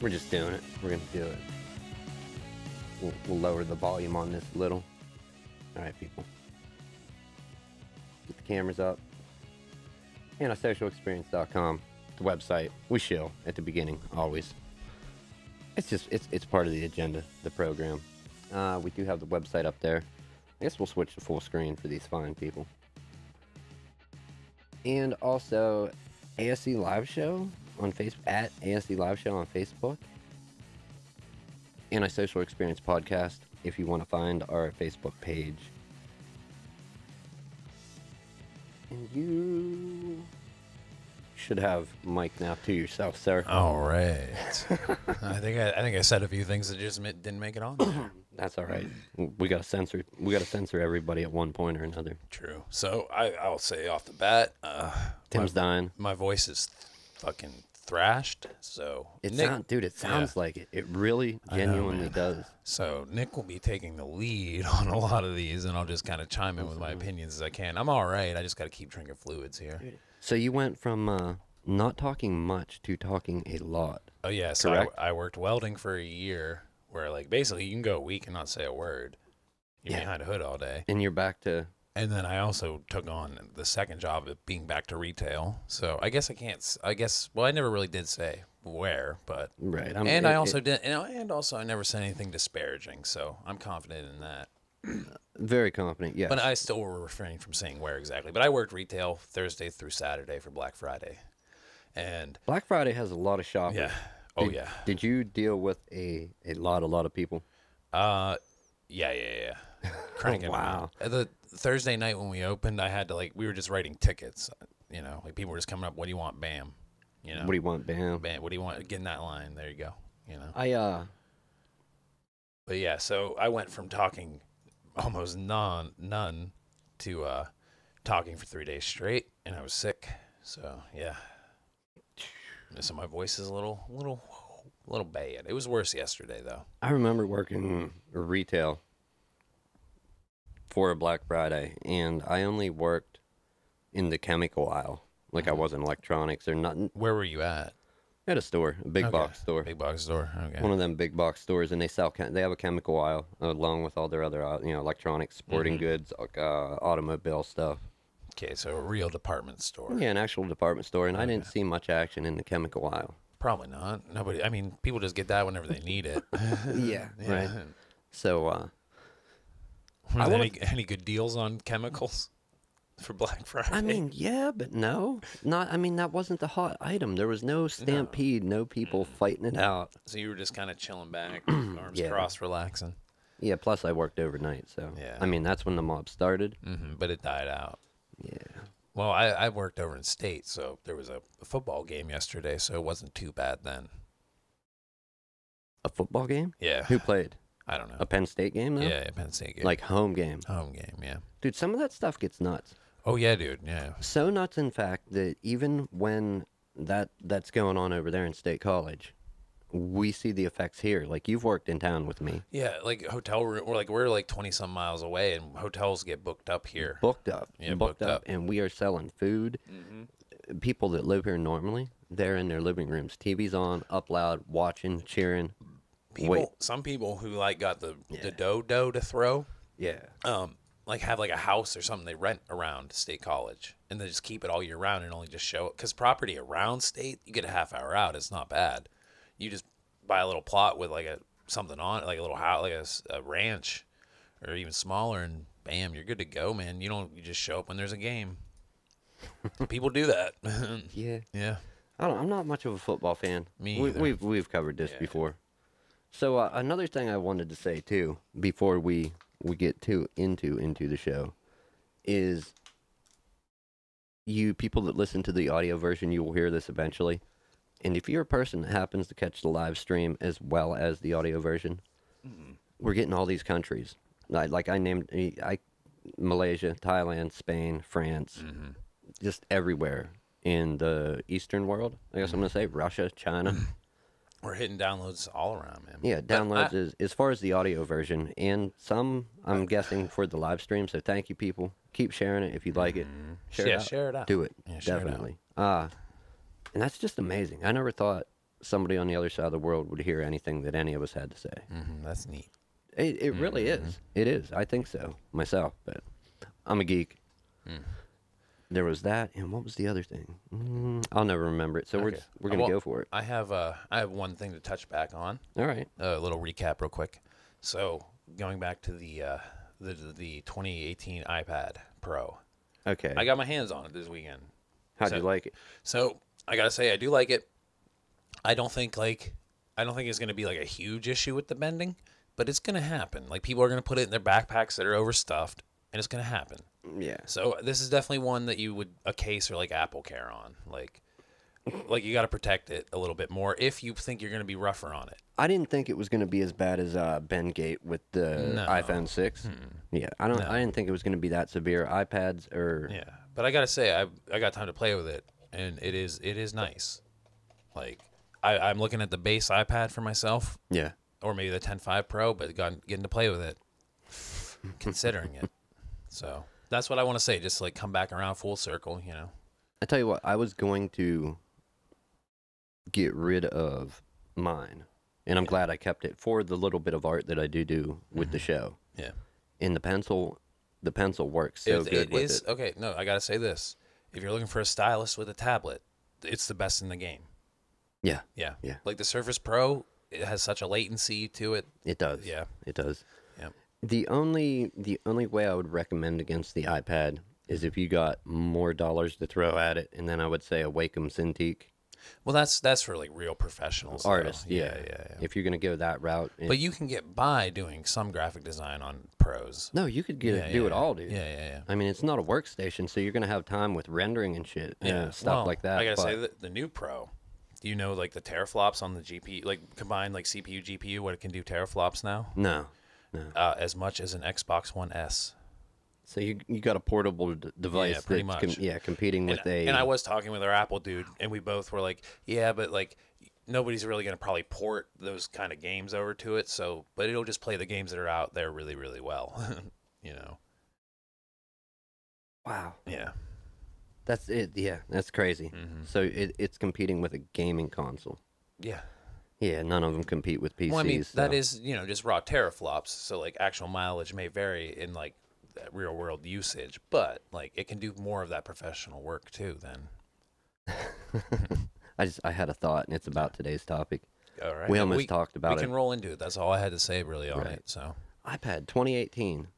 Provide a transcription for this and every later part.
We're just doing it. We're going to do it. We'll lower the volume on this a little. All right, people. Get the cameras up. Antisocialexperience.com, the website. We shill at the beginning, always. It's part of the agenda, the program. We do have the website up there. I guess we'll switch to full screen for these fine people. And also, ASE Live Show on Facebook, at ASE Live Show on Facebook. Antisocial Experience Podcast, if you want to find our Facebook page. And you should have mic now to yourself, sir. All right. I think I said a few things that just didn't make it on there. That's all right. We got to censor everybody at one point or another. True. So I'll say off the bat, Tim's dying. My voice is fucking thrashed. So It sounds like it. It really genuinely does. So Nick will be taking the lead on a lot of these, and I'll just kind of chime in with my opinions as I can. I'm all right. I just got to keep drinking fluids here. So you went from not talking much to talking a lot. Oh yeah. So I worked welding for a year, where like basically you can go a week and not say a word. You're behind a hood all day. And you're back to. And then I also took on the second job of being back to retail. So I guess well, I never really did say where, but right. And I never said anything disparaging. So I'm confident in that. Very confident, yes. But I still were refraining from saying where exactly. But I worked retail Thursday through Saturday for Black Friday. And Black Friday has a lot of shopping. Yeah. Oh, yeah. Did you deal with a lot of people? Yeah. Cranking. Wow. The Thursday night when we opened, I had to we were just writing tickets. You know, like people were just coming up. What do you want? Bam. You know. What do you want? Bam. Bam. What do you want? Get in that line. There you go. You know. But yeah, so I went from talking almost none to talking for 3 days straight, and I was sick. So yeah. So my voice is a little bad. It was worse yesterday though. I remember working retail for a Black Friday, and I only worked in the chemical aisle. Like I wasn't electronics or nothing. Where were you at? At a store, a big box store. Big box store. Okay. One of them big box stores, and they have a chemical aisle along with all their other electronics, sporting goods, automobile stuff. Okay, so a real department store. Yeah, an actual department store, and I didn't see much action in the chemical aisle. Probably not. Nobody. I mean, people just get that whenever they need it. Yeah, right. So, any good deals on chemicals for Black Friday? I mean, yeah, but no, not. I mean, that wasn't the hot item. There was no stampede, no people fighting it out. So you were just kind of chilling back, arms crossed, relaxing. Yeah. Plus, I worked overnight, so I mean, that's when the mob started. But it died out. Yeah. Well, I worked over in state, so there was a football game yesterday, so it wasn't too bad then. A football game? Yeah. Who played? I don't know. A Penn State game, though? Yeah, Penn State game. Like home game? Home game, yeah. Dude, some of that stuff gets nuts. Oh, yeah, dude, yeah. So nuts, in fact, that even when that's going on over there in State College, we see the effects here. Like, you've worked in town with me. Yeah, like hotel room, we're like 20-some miles away, and hotels get booked up here. Booked up. Yeah, booked up. And we are selling food. People that live here normally, they're in their living rooms. TV's on, up loud, watching, cheering. Some people who got the dough to throw. Yeah. Have like a house or something they rent around State College, and they just keep it all year round and only just show it. Because property around State, you get a half hour out. It's not bad. You just buy a little plot with something on it, like a little house, like a ranch, or even smaller, and bam, you're good to go, man. You just show up when there's a game. People do that. Yeah. Yeah. I'm not much of a football fan. Me either. We've covered this before. So another thing I wanted to say too, before we get into the show, is you people that listen to the audio version, you will hear this eventually. And if you're a person that happens to catch the live stream as well as the audio version, we're getting all these countries. Like I named Malaysia, Thailand, Spain, France, just everywhere in the Eastern world. I guess I'm going to say Russia, China. We're hitting downloads all around, man. Yeah, downloads as far as the audio version, and some, I'm guessing, for the live stream. So thank you, people. Keep sharing it if you like it. Share it out. Do it, Yeah, share it out. definitely. And that's just amazing. I never thought somebody on the other side of the world would hear anything that any of us had to say. That's neat. It really is. It is. I think so myself, but I'm a geek. There was that, and what was the other thing? I'll never remember it. So Okay. we're gonna go for it. I have one thing to touch back on. All right. A little recap, real quick. So going back to the 2018 iPad Pro, Okay. I got my hands on it this weekend. How'd you like it? So I gotta say, I do like it. I don't think it's gonna be like a huge issue with the bending, but it's gonna happen. Like people are gonna put it in their backpacks that are overstuffed, and it's gonna happen. Yeah. So this is definitely one that you would a case or like Apple Care on, like you got to protect it a little bit more if you think you're gonna be rougher on it. I didn't think it was going to be as bad as Bendgate with the No. iPhone 6. Yeah, I didn't think it was going to be that severe. iPads or Yeah, but I gotta say, I got time to play with it, and it is nice. Like I'm looking at the base iPad for myself, yeah. or maybe the 10.5 Pro, but getting to play with it, considering it. So that's what I want to say. Just like come back around full circle, you know. I tell you what, I was going to get rid of mine, and I'm glad I kept it for the little bit of art that I do with the show. Yeah. And the pencil works so good with it. Okay, no, I gotta say this: if you're looking for a stylus with a tablet, it's the best in the game. Yeah. Yeah. Yeah. Like the Surface Pro, it has such a latency to it. It does. Yeah. It does. Yeah. The only way I would recommend against the iPad is if you got more dollars to throw at it, and then I would say a Wacom Cintiq. Well, that's for like real professionals, though. Artists, Yeah. If you're gonna go that route, But you can get by doing some graphic design on pros. no, you could do it all, dude. Yeah. I mean, it's not a workstation, so you're gonna have time with rendering and shit, stuff Well, like that. I gotta but- say that the new Pro, do you know like the teraflops on the GPU, like combined like CPU GPU, what it can do teraflops now? no. As much as an Xbox One S. So you got a portable device Yeah, pretty that's much. competing with a. And I was talking with our Apple dude, and we both were like, yeah, but like nobody's really gonna probably port those kind of games over to it. So, but it'll just play the games that are out there really, really well. You know. Wow. Yeah. That's it. Yeah, that's crazy. So it's competing with a gaming console. Yeah. Yeah, none of them compete with PCs. Well, I mean, so. that is, just raw teraflops. So, like, actual mileage may vary in, like, that real world usage. But, like, it can do more of that professional work, too, then. I had a thought, and it's about today's topic. All right. We And almost talked about We it. can roll into it. That's all I had to say, really, on Right. it. So, iPad 2018.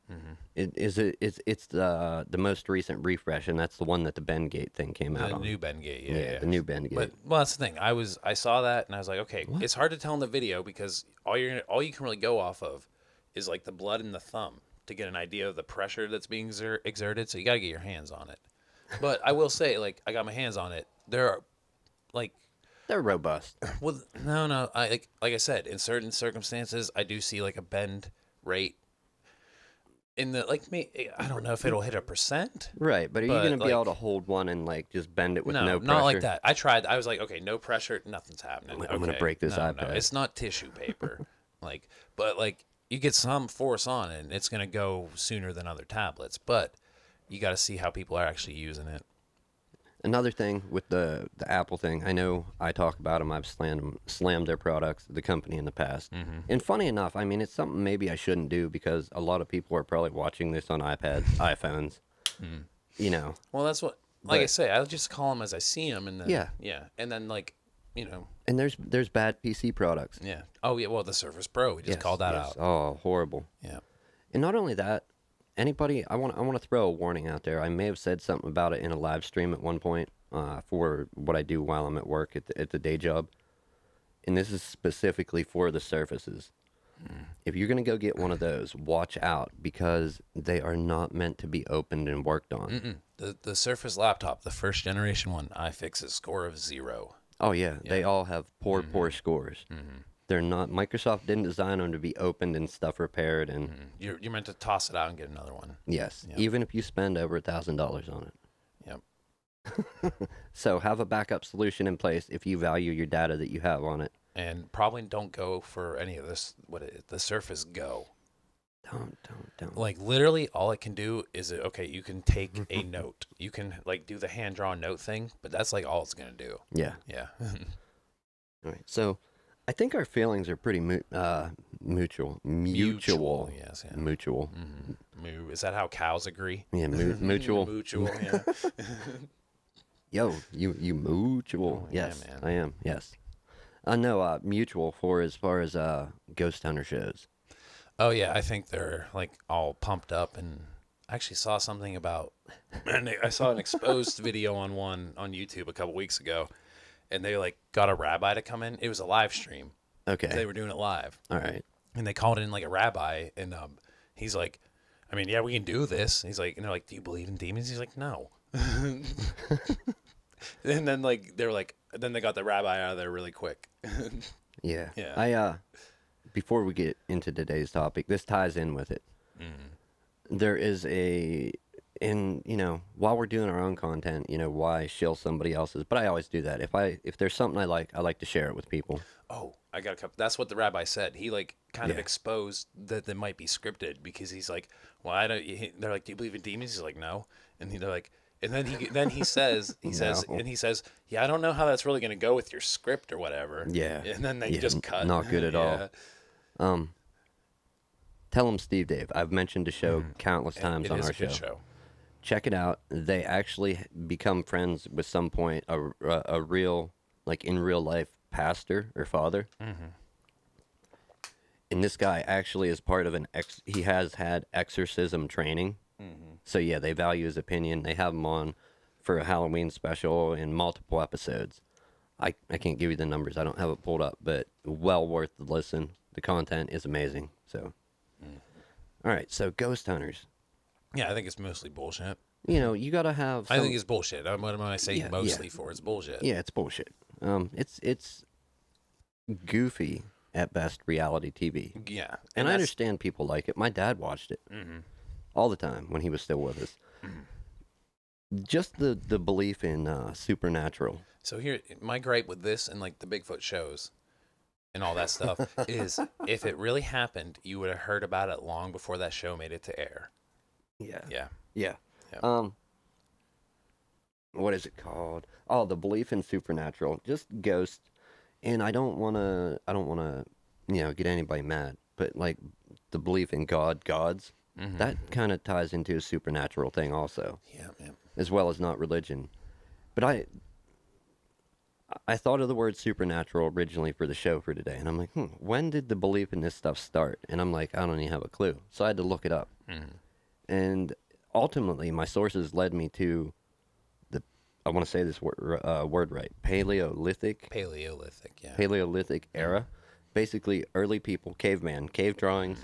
It's the most recent refresh, and that's the one that the Bendgate thing came out the on. new Bengate. yeah, Yeah. the new Bendgate. But well, that's the thing. I saw that and I was like, okay, it's hard to tell in the video because all you can really go off of is like the blood in the thumb to get an idea of the pressure that's being exerted. So you got to get your hands on it. But I will say, like, I got my hands on it. There are, like, They're robust. well, no. Like I said, in certain circumstances, I do see like a bend rate. In the I don't know if it'll hit 1%. Right, but are you But, going to be able to like- hold one and like just bend it with No, no pressure? not like that. I tried. I was like, okay, no pressure, nothing's happening. I'm gonna Okay. break this No, iPad. it's not tissue paper. But you get some force on it, and it's gonna go sooner than other tablets. But you got to see how people are actually using it. Another thing with the Apple thing, I know I talk about them. I've slammed their products, the company, in the past. And funny enough, I mean, it's something maybe I shouldn't do because a lot of people are probably watching this on iPads, iPhones. You know, Well, that's what. Like I But- say, I'll just call them as I see them, and then Yeah. and then and there's bad PC products. yeah. Oh yeah. Well, the Surface Pro, we just Yes, called that yes. out. Oh, horrible. Yeah. And not only that, anybody, I want to throw a warning out there. I may have said something about it in a live stream at one point for what I do while I'm at work at the day job. And this is specifically for the Surfaces. If you're going to go get one of those, watch out because they are not meant to be opened and worked on. The Surface laptop, the first generation one, iFix's score of 0. Oh, yeah. They all have poor scores. They're not, Microsoft didn't design them to be opened and stuff repaired. And You're meant to toss it out and get another one. yes, Yep. even if you spend over $1,000 on it. Yep. So have a backup solution in place if you value your data that you have on it. And probably don't go for any of this. The Surface Go. Don't. Like literally, all it can do is you can take a note. You can like do the hand drawn note thing, but that's like all it's gonna do. Yeah. Yeah. All right. So I think our feelings are pretty mutual. Mutual, Mutual. yes, yeah. Mutual. Moo. Is that how cows agree? Yeah, mutual. Mutual, yeah. Yo, you mutual. Oh yeah, Yes, man. I am. Yes. No, mutual for as far as ghost hunter shows. Oh yeah, I think they're like all pumped up, and I actually saw something about. And I saw an exposed video on one on YouTube a couple weeks ago, and they like got a rabbi to come in. It was a live stream. Okay. They were doing it live, All right. and they called in like a rabbi, and he's like, I mean, yeah, we can do this. He's like, and they're like, do you believe in demons? He's like, no. And then like they were like, then they got the rabbi out of there really quick. Yeah. Yeah. I before we get into today's topic, this ties in with it. There is in while we're doing our own content, why shill somebody else's, but I always do that. If there's something I like to share it with people. Oh, I got a couple. That's what the rabbi said. He like kind of Yeah. exposed that they might be scripted because he's like, well, I don't. They're like, do you believe in demons? He's like, no. And they're like, and then he says No. he says, yeah, I don't know how that's really going to go with your script or whatever. Yeah. And then they Yeah, just cut. not good at all. Yeah. Tell them Steve Dave. I've mentioned the show countless times It on is our a good show. show. Check it out. They actually become friends with some point a real like in real life pastor or father. And this guy actually is part of he has had exorcism training. So yeah, they value his opinion. They have him on for a Halloween special in multiple episodes. I can't give you the numbers. I don't have it pulled up, but well worth the listen. The content is amazing. So, all right. So ghost hunters. Yeah, I think it's mostly bullshit. You gotta have. I think it's bullshit. What am I saying Yeah, mostly yeah. for? It's bullshit. Yeah, it's bullshit. It's goofy at best reality TV. Yeah. And I that's- understand people like it. My dad watched it all the time when he was still with us. Just the belief in supernatural. So here, my gripe with this and like the Bigfoot shows and all that stuff is if it really happened, you would have heard about it long before that show made it to air. Yeah. Yeah. Yeah. Yeah. What is it called? Oh, the belief in supernatural, just ghosts. And I don't want to, get anybody mad, but like the belief in gods, that kind of ties into a supernatural thing also, Yeah, man. as well as not religion. But I thought of the word supernatural originally for the show for today, and I'm like, when did the belief in this stuff start? And I'm like, I don't even have a clue. So I had to look it up. And ultimately, my sources led me to I want to say this word right, Paleolithic Paleolithic, yeah. era. Basically, early people, caveman, cave drawings,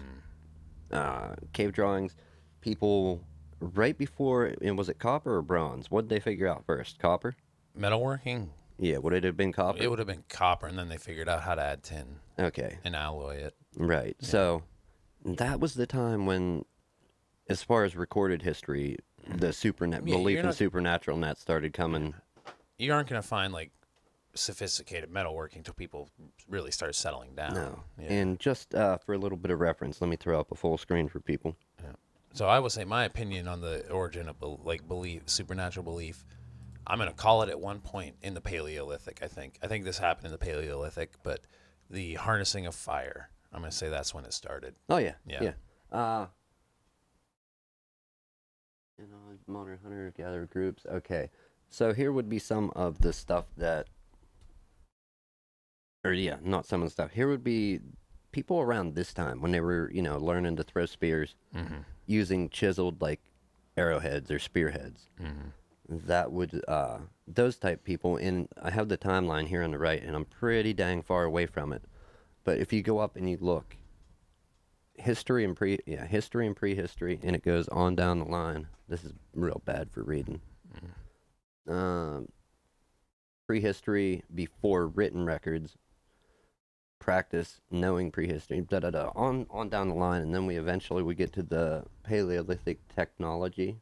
people right before, and was it copper or bronze? What did they figure out first? Copper? Metalworking, Yeah, would it have been copper? it would have been copper, and then they figured out how to add tin Okay, and alloy it. right. So that was the time when, as far as recorded history, the belief you're in not- supernatural net started coming. You aren't going to find like sophisticated metalworking until people really start settling down. No. Yeah. And just for a little bit of reference, let me throw up a full screen for people. So I will say my opinion on the origin of supernatural belief. I'm going to call it at one point in the Paleolithic. I think this happened in the Paleolithic, but the harnessing of fire. I'm going to say that's when it started. Oh yeah, Yeah. Modern hunter-gatherer groups. Okay, so here would be some of the stuff that, or yeah, not some of the stuff. Here would be people around this time when they were, learning to throw spears, using chiseled like arrowheads or spearheads. That would those type people. And I have the timeline here on the right, and I'm pretty dang far away from it. But if you go up and you look, history and prehistory, and it goes on down the line. This is real bad for reading. Prehistory before written records, practice knowing prehistory, on down the line, and then we get to the Paleolithic technology,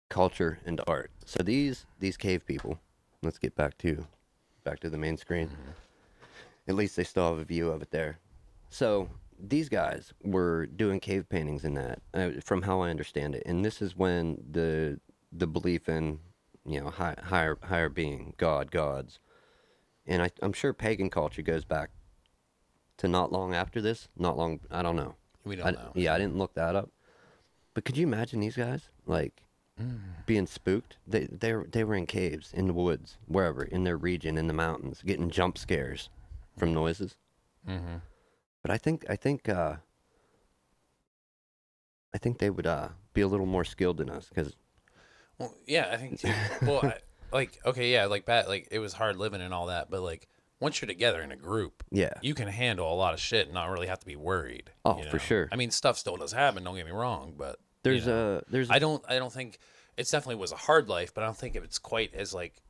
culture, and art. So these cave people. Let's get back to the main screen. At least they still have a view of it there. So these guys were doing cave paintings in that, from how I understand it. And this is when the belief in, higher being, gods, and I'm sure pagan culture goes back to not long after this. Not long, I don't know. We don't know. Yeah, I didn't look that up. But could you imagine these guys like being spooked? They were in caves, in the woods, wherever, in their region, in the mountains, getting jump scares from noises. Mm-hmm. But I think they would be a little more skilled than us because Well, yeah, I think too. Well, okay, yeah, like bad, like it was hard living and all that, but like once you're together in a group, yeah. you can handle a lot of shit and not really have to be worried. Oh, you know? for sure. I mean, stuff still does happen. Don't get me wrong, but There's you know, there's I don't think it's definitely was a hard life, but I don't think it's quite as like.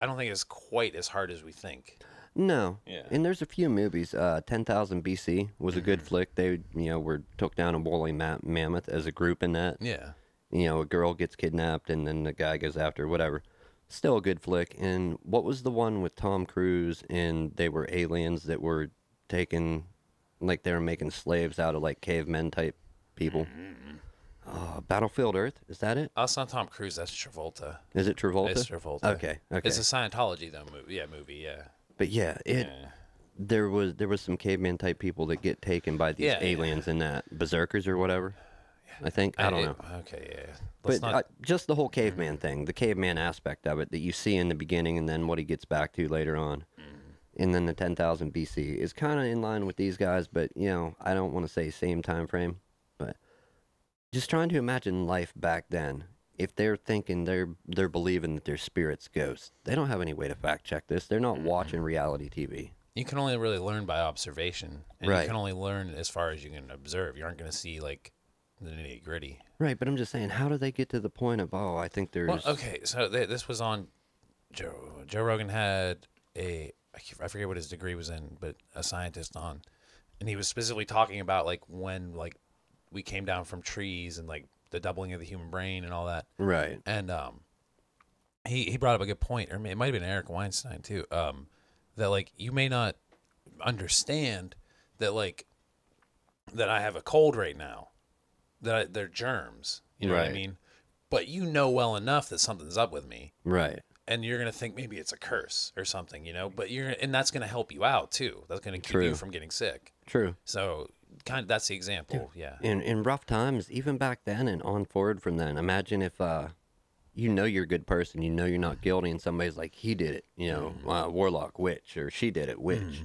I don't think it's quite as hard as we think. No. Yeah. And there's a few movies. 10,000 BC was a good flick. They, were took down a woolly mammoth as a group in that. Yeah. A girl gets kidnapped and then the guy goes after her, whatever. Still a good flick. And what was the one with Tom Cruise and they were aliens that were taken, like they were making slaves out of like cavemen type people? Battlefield Earth, is that it? Oh, it's not Tom Cruise. That's Travolta. Is it Travolta? It's Travolta. Okay. It's a Scientology though movie. Yeah. But yeah, there was some caveman type people that get taken by these aliens in that berserkers or whatever. I think I don't know. Okay, yeah. But just the whole caveman thing, the caveman aspect of it that you see in the beginning, and then what he gets back to later on, and then the 10,000 BC is kind of in line with these guys. But I don't want to say same time frame, but just trying to imagine life back then. If they're thinking they're believing that their spirit's ghosts, they don't have any way to fact check this. They're not watching reality TV. You can only really learn by observation, and Right. you can only learn as far as you can observe. You aren't going to see like the nitty gritty. Right, but I'm just saying, how do they get to the point of I think there's Well, okay, so this was on Joe. Joe Rogan had I forget what his degree was in, but a scientist on, and he was specifically talking about like when like we came down from trees and like the doubling of the human brain and all that. right. And he brought up a good point, or it might have been Eric Weinstein too. That like you may not understand that like that I have a cold right now, that they're germs. You know what I Right. mean? But you know well enough that something's up with me, Right. and you're gonna think maybe it's a curse or something, But and that's gonna help you out too. That's gonna keep True. you from getting sick. True. So that's the example. Yeah. In rough times, even back then and on forward from then, imagine if you're a good person, you're not guilty, and somebody's like, he did it, warlock, witch, or she did it, witch.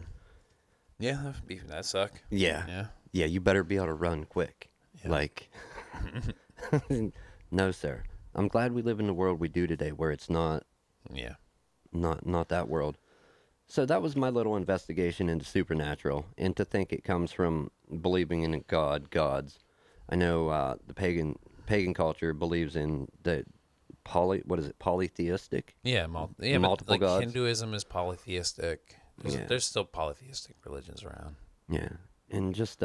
Yeah, that suck. Yeah. Yeah. Yeah, you better be able to run quick. Yeah. Like, no, sir. I'm glad we live in the world we do today where it's not Yeah. not that world. So that was my little investigation into supernatural, and to think it comes from believing in a gods. I know the pagan culture believes in the polytheistic? Yeah, Multiple like gods. Hinduism is polytheistic. Yeah. There's still polytheistic religions around. Yeah, and just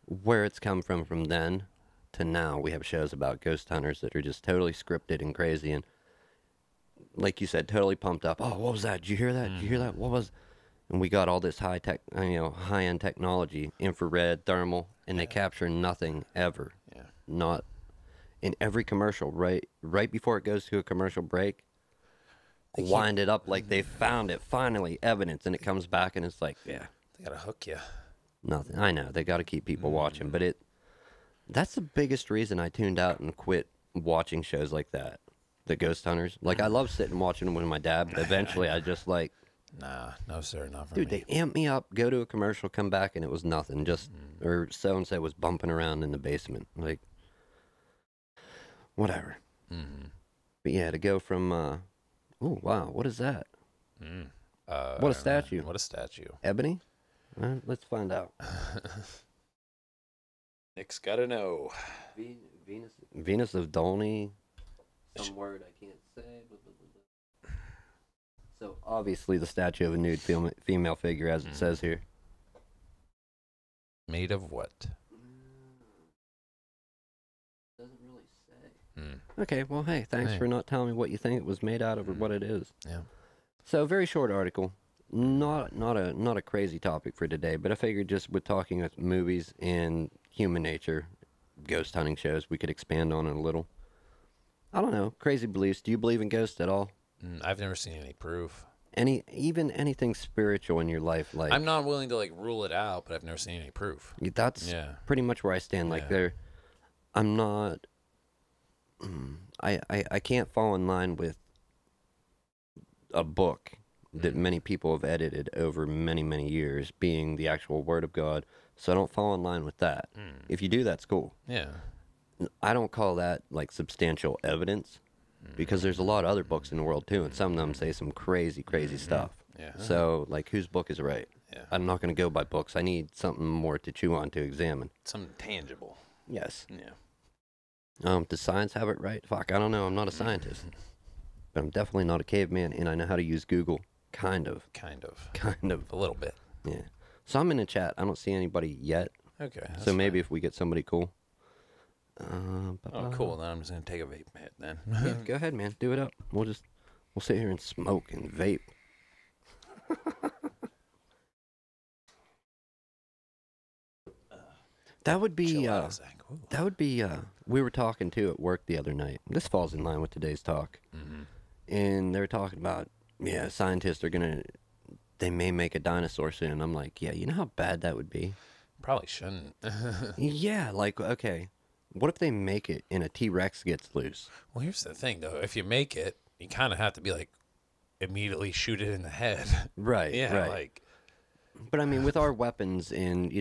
where it's come from then to now, we have shows about ghost hunters that are just totally scripted and crazy, and like you said, totally pumped up. Oh, what was that? Did you hear that? Did you hear that? What was? And we got all this high end technology, infrared, thermal, and they capture nothing ever. Yeah. Not in every commercial. Right before it goes to a commercial break, wind it up like they found it finally, evidence, and it comes back and it's like, yeah, They gotta hook you. nothing. I know they got to keep people watching, but that's the biggest reason I tuned out and quit watching shows like that. The ghost hunters. Like, I love sitting and watching them with my dad, but eventually I just like, Nah, no sir, not for dude, me. they amp me up, go to a commercial, come back, and it was nothing. Just, or so-and-so was bumping around in the basement. Like, whatever. Mm-hmm. But yeah, to go from, oh, wow, what is that? What a statue. What a statue. Ebony? Let's find out. Nick's gotta know. Venus of Dolny. Some word I can't say. So obviously the statue of a nude female figure, as it says here. Made of what? Doesn't really say. Mm. Okay, well, hey, thanks Hey. for not telling me what you think it was made out of or what it is. Yeah. So, very short article. Not a crazy topic for today, but I figured just with talking with movies and human nature, ghost hunting shows, we could expand on it a little. I don't know, crazy beliefs. Do you believe in ghosts at all? I've never seen any proof. even anything spiritual in your life, like I'm not willing to like rule it out, but I've never seen any proof. that's Yeah. pretty much where I stand. Like Yeah. I'm not. I can't fall in line with a book that many people have edited over many, many years being the actual Word of God. So I don't fall in line with that. If you do, that's cool. Yeah. I don't call that like substantial evidence because there's a lot of other books in the world too, and some of them say some crazy, crazy stuff. Yeah. So, like, whose book is right? Yeah. I'm not going to go by books. I need something more to chew on to examine. Something tangible. Yes. Yeah. Does science have it right? Fuck, I don't know. I'm not a scientist. But I'm definitely not a caveman, and I know how to use Google. Kind of. Kind of. Kind of. A little bit. Yeah. So I'm in the chat. I don't see anybody yet. Okay. So maybe if we get somebody cool. Oh, cool. Then I'm just gonna take a vape hit then. Yeah, go ahead, man. Do it up. We'll sit here and smoke and vape. That would be Chill out, Zach. Ooh. that would be we were talking to at work the other night. This falls in line with today's talk. And they were talking about, yeah, scientists are they may make a dinosaur soon. And I'm like, yeah, you know how bad that would be? Probably shouldn't. Yeah, like, okay, what if they make it and a T-Rex gets loose? Well, here's the thing, though. If you make it, you kind of have to be like immediately shoot it in the head. Right, Yeah. right. Like, But I mean, with our weapons and,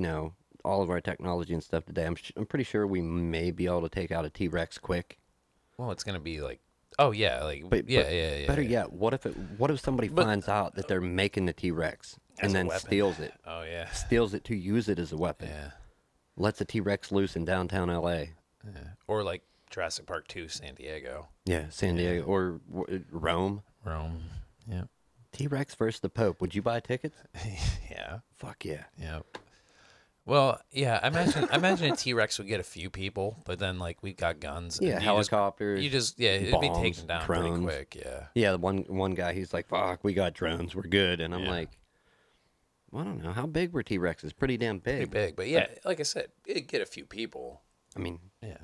all of our technology and stuff today, I'm pretty sure we may be able to take out a T-Rex quick. well, it's gonna be like, oh yeah, like, But yeah. Better yet, what if somebody finds out that they're making the T-Rex As and a then weapon. steals it? Oh yeah. Steals it to use it as a weapon. Yeah. Lets a T-Rex loose in downtown LA. Yeah. Or like Jurassic Park 2, San Diego, Yeah, San Diego or Rome. Rome. Yeah. T-Rex versus the Pope. Would you buy tickets? Yeah. Fuck yeah. Yeah. Well, yeah. Imagine a T-Rex would get a few people, but then like we got guns. Yeah, and helicopters. it'd be bombs, taken down pretty drones. quick. Yeah. Yeah, the one guy, he's like, "Fuck, we got drones. We're good." And I'm Yeah. like, well, I don't know. How big were T-Rexes? Pretty damn Pretty big. big, but yeah, like I said, it'd get a few people. I mean, Yeah.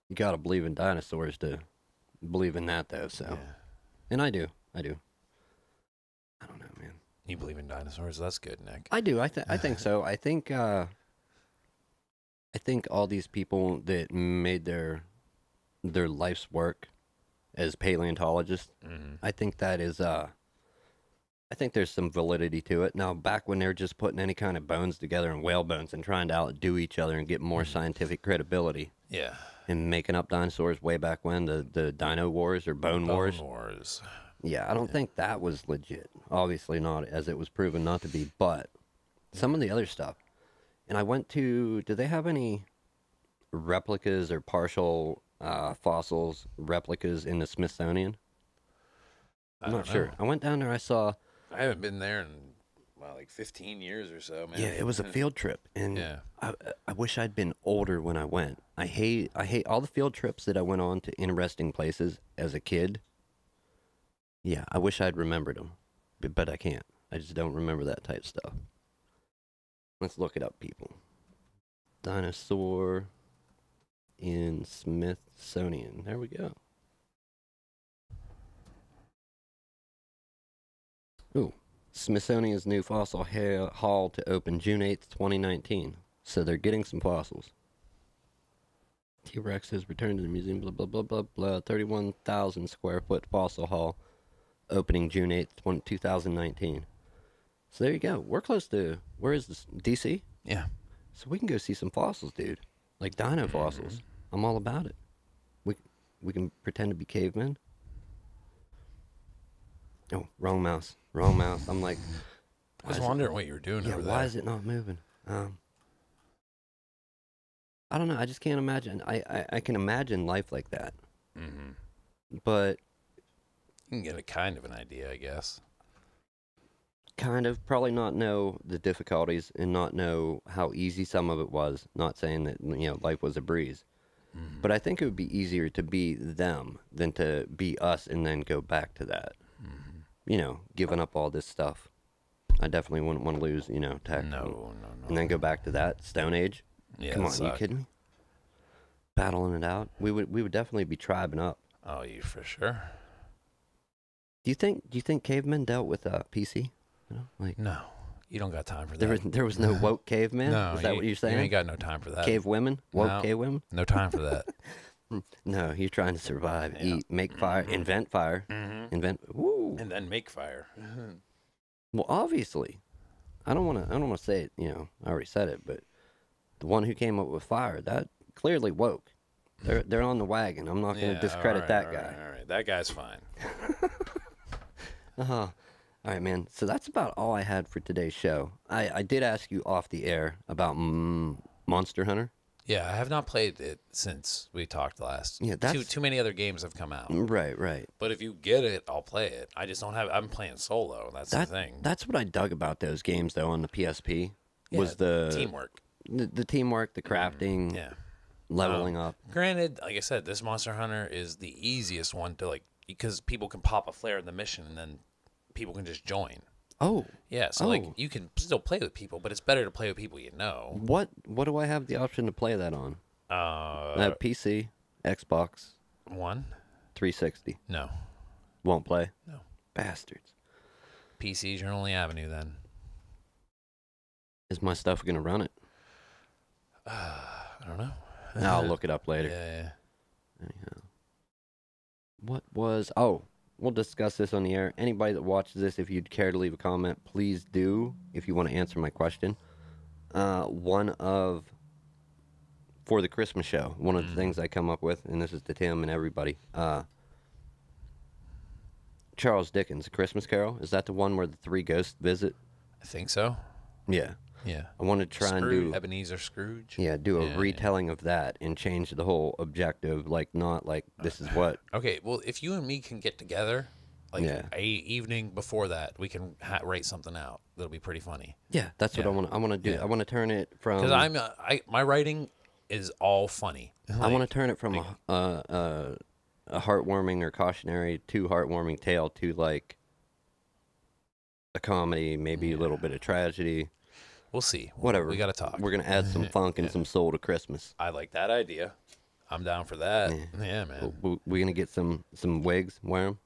you got to believe in dinosaurs to believe in that, though. So, Yeah. and I do. I don't know, man. You believe in dinosaurs? That's good, Nick. I do. I think so. I think all these people that made their life's work as paleontologists, I think that is I think there's some validity to it. Now, back when they were just putting any kind of bones together and whale bones and trying to outdo each other and get more scientific credibility Yeah. and making up dinosaurs way back when, the Dino Wars or Bone Wars. Bone Wars. Yeah, I don't think that was legit. Obviously not, as it was proven not to be. But some of the other stuff. And I went to, do they have any replicas or partial fossils, replicas in the Smithsonian? I'm not sure. I went down there, I saw. I haven't been there in, well, like 15 years or so, man. Yeah, it was a field trip. And Yeah. I wish I'd been older when I went. I hate all the field trips that I went on to interesting places as a kid. Yeah, I wish I'd remembered them, but I can't. I just don't remember that type stuff. Let's look it up, people. Dinosaur in Smithsonian. There we go. Ooh, Smithsonian's new fossil hall to open June 8th, 2019. So they're getting some fossils. T-Rex has returned to the museum, blah, blah, blah, blah, blah. 31,000 square foot fossil hall opening June 8th, 2019. So there you go. We're close to, where is this? DC? Yeah. So we can go see some fossils, dude. Like dino fossils. I'm all about it. We can pretend to be cavemen. Oh, wrong mouse. Wrong mouse. I'm like, I was wondering what you were doing over there. why is it not moving? I don't know. I just can't imagine. I can imagine life like that. But You can get a kind of an idea, I guess. kind of probably not know the difficulties and not know how easy some of it was. Not saying that life was a breeze, but I think it would be easier to be them than to be us and then go back to that. Giving up all this stuff. I definitely wouldn't want to lose tech. No. And then go back to that Stone Age. Yeah, Come on, that you sucked. kidding me? Battling it out. We would definitely be tribing up. Oh, you for sure. Do you think cavemen dealt with PC? You know, like No, you don't got time for there that. was there was no woke caveman. No, Is that what you're saying? You ain't got no time for that. Cave women, woke No. cave women. No time for that. No, you're trying to survive, Yeah. eat, make fire, invent fire, invent. Woo. And then make fire. Well, obviously, I don't want to say it. You know, I already said it, but the one who came up with fire, that clearly woke. They're on the wagon. I'm not going to discredit that guy. All right, that guy's fine. All right, man. So that's about all I had for today's show. I did ask you off the air about Monster Hunter. Yeah, I have not played it since we talked last. Yeah, that's too many other games have come out. right. But if you get it, I'll play it. I just don't have. I'm playing solo. That's the thing. That's what I dug about those games, though, on the PSP. Was the teamwork, the teamwork, the crafting, yeah, leveling up. Granted, like I said, this Monster Hunter is the easiest one to because people can pop a flare in the mission and then people can just join. Oh, Yeah, so you can still play with people, but it's better to play with people you know. what do I have the option to play that on? I have PC, Xbox, One? 360. No. Won't play. No. Bastards. PC's your only avenue then. Is my stuff gonna run it? I don't know. I'll look it up later. Yeah. Anyhow. What was... Oh, we'll discuss this on the air. Anybody that watches this, if you'd care to leave a comment, please do, if you want to answer my question. For the Christmas show, one of the things I come up with, and this is to Tim and everybody, Charles Dickens' A Christmas Carol. Is that the one where the three ghosts visit? I think so. Yeah. Yeah. I want to try and do... Ebenezer Scrooge. Yeah, do a retelling of that and change the whole objective, not like this is what... Okay, well, if you and me can get together, a evening before that, we can write something out. That'll be pretty funny. Yeah, that's what I want. I want to do. Yeah. I want to turn it from... Because my writing is all funny. I want to turn it from a heartwarming or cautionary to heartwarming tale to like a comedy, maybe a little bit of tragedy. We'll see. Whatever. We got to talk. We're gonna add some funk and some soul to Christmas. I like that idea. I'm down for that. Yeah, man. We're gonna get some wigs, wear them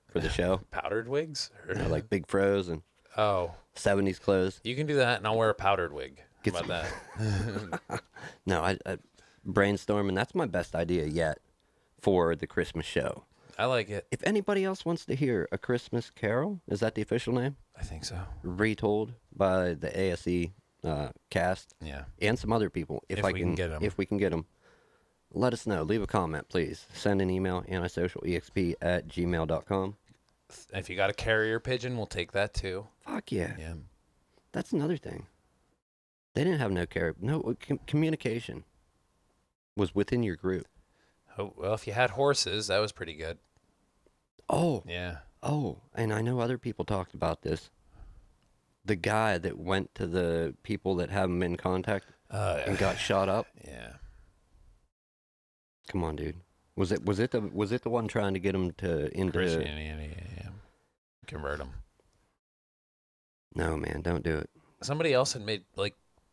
for the show. Powdered wigs? Like big fros and 70s clothes. You can do that, and I'll wear a powdered wig. Get How about that? No, I brainstorming. That's my best idea yet for the Christmas show. I like it. If anybody else wants to hear A Christmas Carol, is that the official name? I think so. Retold by the ASE cast. Yeah. And some other people. If we can get them. Let us know. Leave a comment, please. Send an email, antisocialexp@gmail.com. If you got a carrier pigeon, we'll take that too. Fuck yeah. Yeah. That's another thing. They didn't have no communication was within your group. Oh, well, if you had horses, that was pretty good. Oh. Yeah. Oh, and I know other people talked about this. The guy that went to the people that have him in contact and got shot up. Yeah. Come on, dude. Was it the one trying to get him into Christianity? Yeah. Convert him. No, man, don't do it. Somebody else had made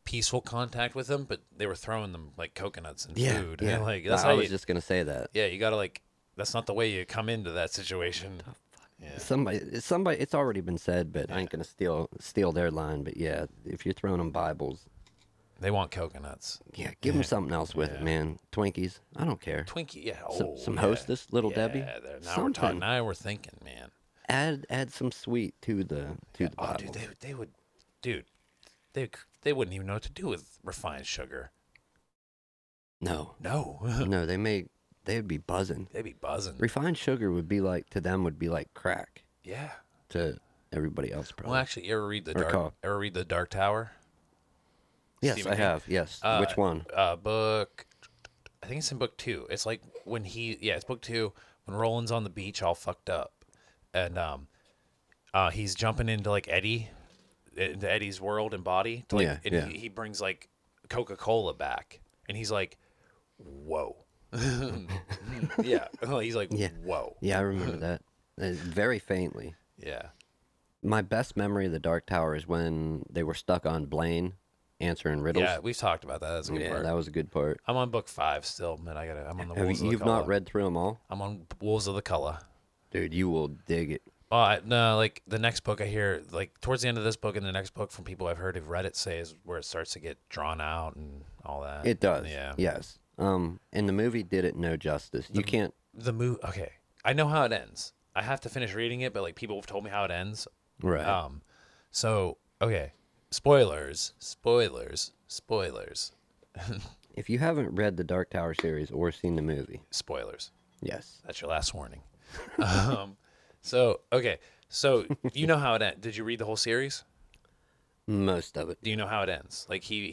peaceful contact with them, but they were throwing them coconuts and food. Yeah. And, that's I was just gonna say that. Yeah, you gotta that's not the way you come into that situation. Yeah. Somebody. It's already been said, but I ain't gonna steal their line. But yeah, if you're throwing them Bibles, they want coconuts. Yeah, give them something else with it, man. Twinkies, I don't care. Twinkie, yeah. Some Hostess, Little Debbie. Now we're talking. Now we're thinking, man. Add some sweet to the Bible. Dude, they would, dude. They wouldn't even know what to do with refined sugar. No. No, they'd be buzzing. They'd be buzzing. Refined sugar would be like crack. Yeah. To everybody else, probably. Well, actually, you ever read the Dark Tower? Yes, Stephen I King? have. Yes. Which one? Book. I think it's in book 2. It's like when it's book 2 when Roland's on the beach all fucked up, and he's jumping into Eddie's world and body. He brings Coca-Cola back, and he's like, whoa. Yeah. He's like, whoa. Yeah, I remember that. Very faintly. Yeah. My best memory of the Dark Tower is when they were stuck on Blaine answering riddles. Yeah, we've talked about that. That's a good part. That was a good part. I'm on book 5 still, man. I'm on the Wolves of the You've Color. not read through them all? I'm on Wolves of the Color. Dude, you will dig it. No, like the next book I hear, like towards the end of this book and the next book from people I've heard who've read it say is where it starts to get drawn out and all that. It does. Yeah. Yes. And the movie did it no justice. You can't. The movie. Okay, I know how it ends. I have to finish reading it, but like people have told me how it ends. Right. So okay, spoilers, spoilers, spoilers, If you haven't read the Dark Tower series or seen the movie, spoilers. yes. That's your last warning. So okay, so you know how it ends. Did you read the whole series? Most of it. Do you know how it ends? Like he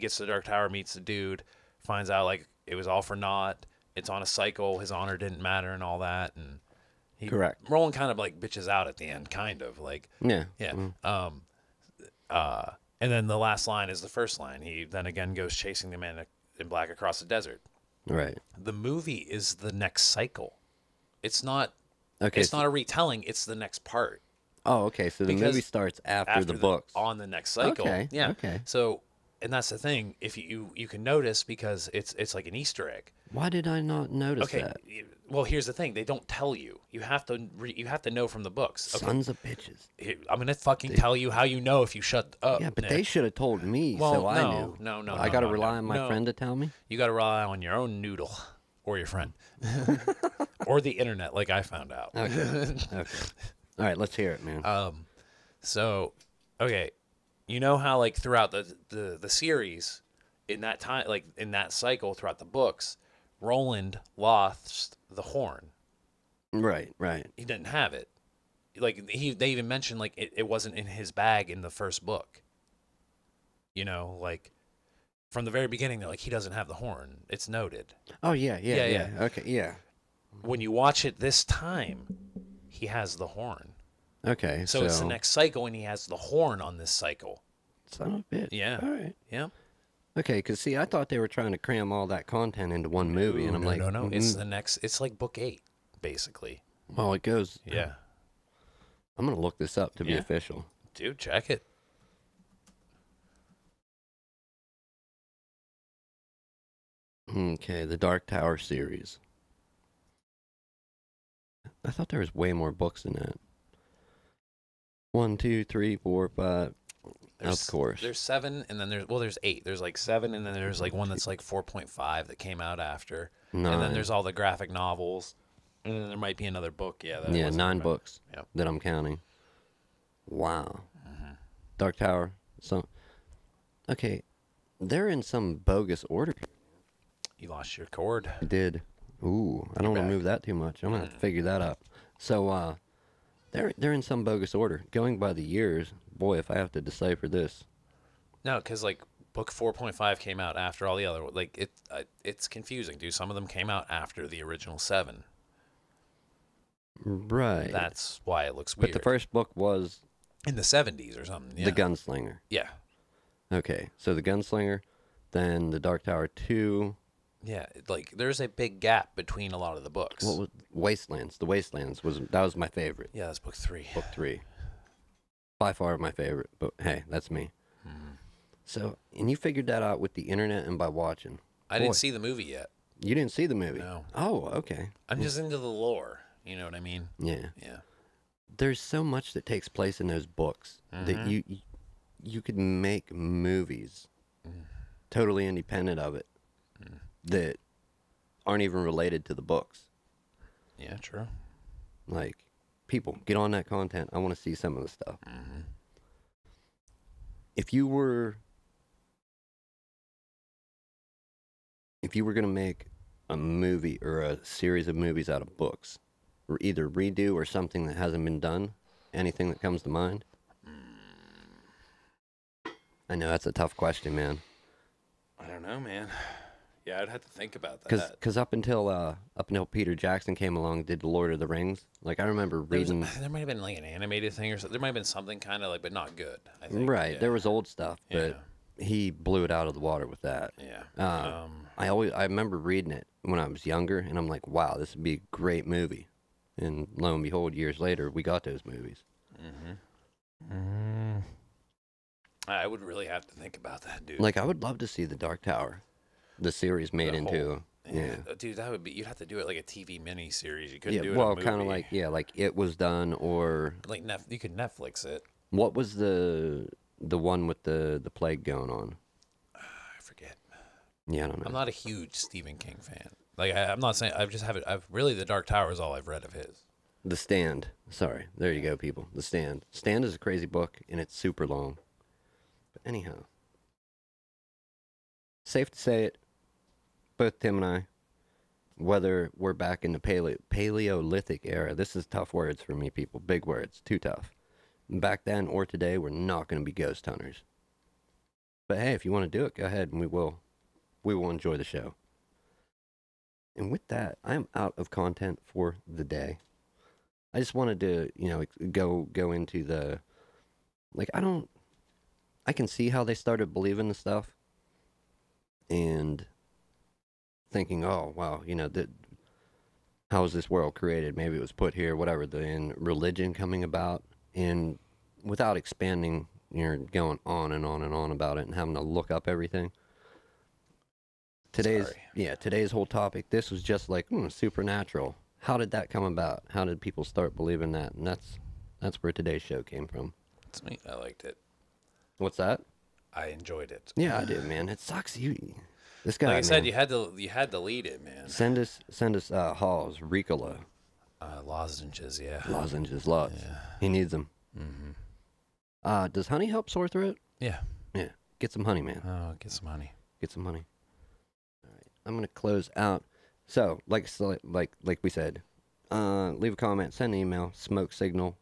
gets to the Dark Tower, meets the dude, finds out like it was all for naught. It's on a cycle. His honor didn't matter and all that. And Correct. Roland kind of like bitches out at the end, kind of like Yeah. yeah. Mm. And then the last line is the first line. He then again goes chasing the man in black across the desert. Right. The movie is the next cycle. It's not. Okay. It's not a retelling. It's the next part. Oh, okay. So the Because movie starts after the books. on the next cycle. Okay, Yeah. okay. So, and that's the thing. If you can notice because it's like an Easter egg. Why did I not notice Okay. that? Well, here's the thing. They don't tell you. You have to you have to know from the books. Okay. Sons of bitches. I'm gonna fucking tell you how you know if you shut up. Yeah, but Nick. they should have told me Well, so I no, knew. no, I got to no, rely no, on my no. friend to tell me? You got to rely on your own noodle or your friend or the internet, like I found out. Okay. Okay. All right, let's hear it, man. So, okay, you know how like throughout the series, in that time, like in that cycle throughout the books, Roland lost the horn. Right, right. He didn't have it. Like they even mentioned like it wasn't in his bag in the first book. You know, like from the very beginning, they're like he doesn't have the horn. It's noted. Oh, yeah, yeah, Yeah, yeah. yeah. Okay, yeah. When you watch it this time, he has the horn. Okay, So it's the next cycle, and he has the horn on this cycle. Son of a bitch. Yeah. All right. Yeah. Okay, because see, I thought they were trying to cram all that content into one movie, and I'm like, no. It's the next. It's like book 8, basically. well, it goes. Yeah. I'm going to look this up to be Yeah. official. Dude, check it. Okay, the Dark Tower series. I thought there was way more books than that. 1, 2, 3, 4, 5. Of course. There's 7, and then there's 8. There's like 7, and then there's like one that's like 4.5 that came out after. And then 9. there's all the graphic novels, and then there might be another book. Yeah. That I Yeah, wasn't 9 remembering. books Yep. that I'm counting. Wow. Dark Tower. So, okay, they're in some bogus order. You lost your cord. I did. Ooh, I don't want to back. move that too much. I'm gonna have to figure that out. So, they're in some bogus order. Going by the years, boy, if I have to decipher this. No, because like book 4.5 came out after all the other. Like it's confusing, dude. Some of them came out after the original 7. Right. That's why it looks But weird. the first book was in the 70s or something. Yeah. The Gunslinger. Yeah. Okay, so The Gunslinger, then The Dark Tower 2. Yeah. Like there's a big gap between a lot of the books. What was Wastelands? The Wastelands was my favorite. Yeah, that's book 3. Book 3. By far my favorite, but hey, that's me. So, and you figured that out with the internet and by watching. I didn't see the movie yet. You didn't see the movie? No. Oh, okay. I'm just into the lore. You know what I mean? Yeah. Yeah. There's so much that takes place in those books that you could make movies totally independent of it that aren't even related to the books. Yeah, true. Like, people, get on that content. I want to see some of the stuff. If you were going to make a movie or a series of movies out of books, or either redo or something that hasn't been done, anything that comes to mind? I know that's a tough question, man. I don't know, man. Yeah, I'd have to think about that. Because up until Peter Jackson came along, and did the Lord of the Rings. Like, I remember reading. There might have been like an animated thing or something. There might have been something kind of like, but not good. I think. Right, Yeah. there was old stuff, but he blew it out of the water with that. Yeah. I remember reading it when I was younger, and I'm like, wow, this would be a great movie. And lo and behold, years later, we got those movies. I would really have to think about that, dude. Like, I would love to see the Dark Tower, the series made into Yeah. Dude, that would be. You'd have to do it like a TV mini series. You couldn't Yeah, do it. well, a movie. kind of like like It Was Done, or like you could Netflix it. what was the one with the plague going on? I forget. Yeah, I don't know. I'm not a huge Stephen King fan. Like I'm not saying. I've just haven't. I've really The Dark Tower is all I've read of his. The Stand. Sorry, there you go, people. The Stand. Stand is a crazy book, and it's super long. But anyhow, safe to say it. Both Tim and I, whether we're back in the Paleolithic era, this is tough words for me, people. Big words, too tough. Back then or today, we're not going to be ghost hunters. But hey, if you want to do it, go ahead, and we will enjoy the show. And with that, I'm out of content for the day. I just wanted to, go into the, I can see how they started believing the stuff, and thinking, oh, wow, how was this world created? Maybe it was put here, whatever. And religion coming about, and without expanding, you're going on and on and on about it and having to look up everything. Today's whole topic, this was just like supernatural. How did that come about? How did people start believing that? And that's where today's show came from. It's me. I liked it. What's that? I enjoyed it. Yeah, I did, man. It sucks. This guy. Like I said, man, you had to lead it, man. send us Halls, Ricola. Lozenges, yeah. Lozenges, lots. Yeah. He needs them. Mm-hmm. Does honey help sore throat? Yeah. Yeah. Get some honey, man. Oh, get some honey. Get some honey. All right. I'm gonna close out. So, like we said, leave a comment, send an email, smoke signal,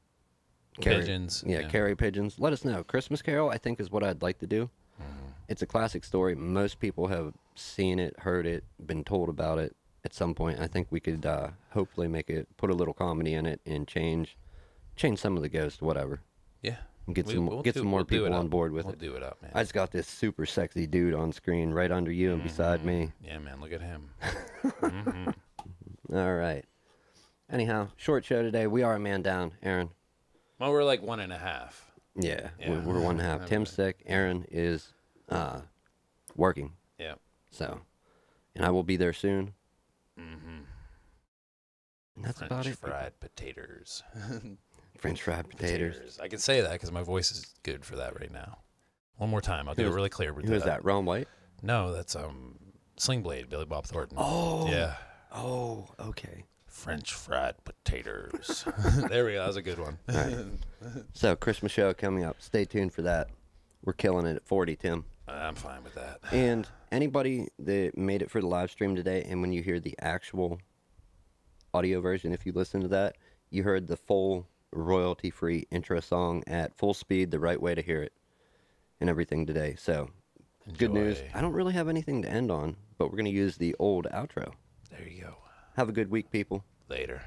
Pigeons. Yeah, carry pigeons. Let us know. Christmas Carol, I think, is what I'd like to do. It's a classic story. Most people have seen it, heard it, been told about it at some point. I think we could hopefully put a little comedy in it, and change some of the ghosts, whatever. Yeah. And get some more people on board with it. We'll do it up, man. I just got this super sexy dude on screen right under you and beside me. Yeah, man. Look at him. Mm-hmm. All right. Anyhow, short show today. We are a man down, Aaron. Well, we're like 1.5. Yeah. We're 1.5. Tim's sick. Aaron is working. Yeah. So, and I will be there soon. Mm-hmm. And that's French about it. fried potatoes. French fried potatoes. I can say that because my voice is good for that right now. One more time. I'll do it really clear. Who is that? Ron White? No, that's Sling Blade, Billy Bob Thornton. Oh. Yeah. Oh, okay. French fried potatoes. There we go. That was a good one. All right. So, Christmas show coming up. Stay tuned for that. We're killing it at 40, Tim. I'm fine with that. And anybody that made it for the live stream today, and when you hear the actual audio version, if you listen to that, you heard the full royalty-free intro song at full speed, the right way to hear it, and everything today. So, Good news. I don't really have anything to end on, but we're going to use the old outro. There you go. Have a good week, people. Later.